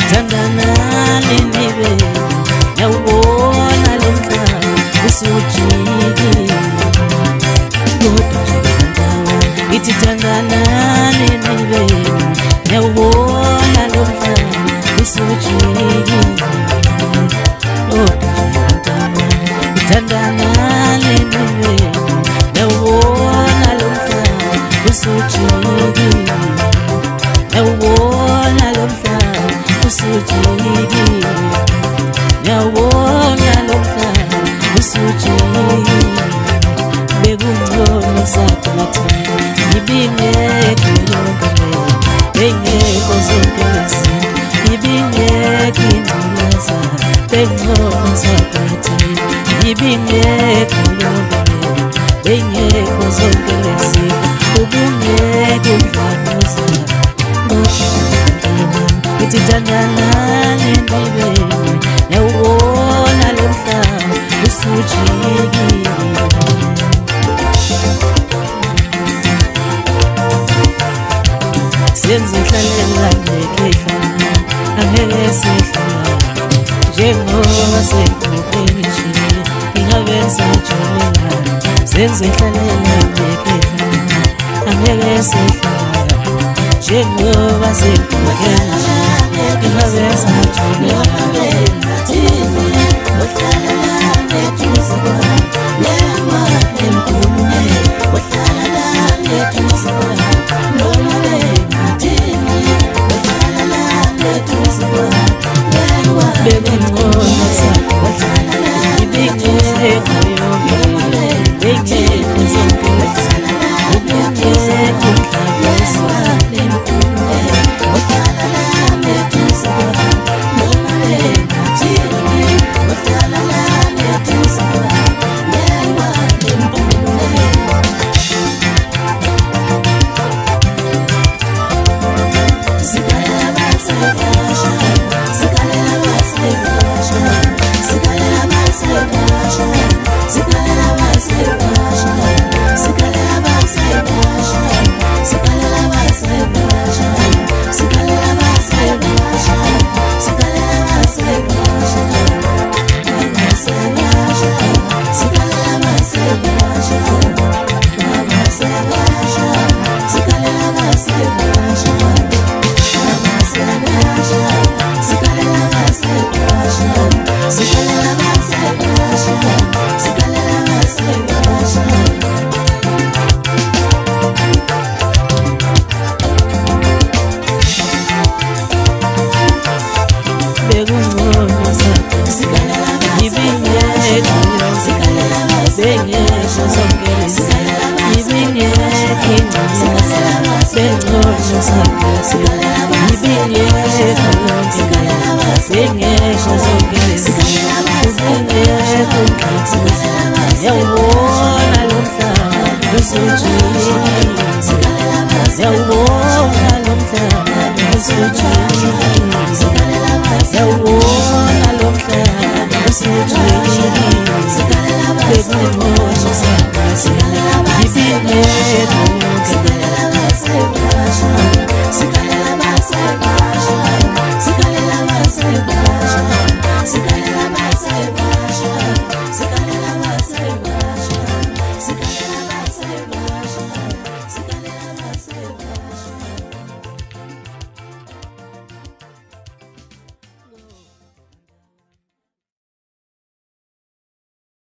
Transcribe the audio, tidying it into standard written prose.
thandana lenibe yawubona lo mhlaba usujikile kodwa nje kantawa ithi thandana lenibe yawubona lo mhlaba usujikile kodwa nje kantawa thandana lenibe yawubona lo mhlaba usujikile yawubona lo mhlaba usujikile yawubona lo mhlaba usujikile bekungcono saphela thina ibingekho yonke leyo bengekho zonke lezi ibingekho ingculaza bekungcono saphela thina ibingekho yonke leyo bengekho zonke lezi ubungekho umdlavuza ithi thandana lenibe yawubona lo mhlaba usujikile senzihlalela ngekehla angeke sihlala njengoba sekuphelile nje ingabe sajolela senzihlalela ngekehla angeke sihlala njengoba sekuphelile nje ingabe sajolela yawubona lo mhlaba usujikile yawubona lo mhlaba usujikile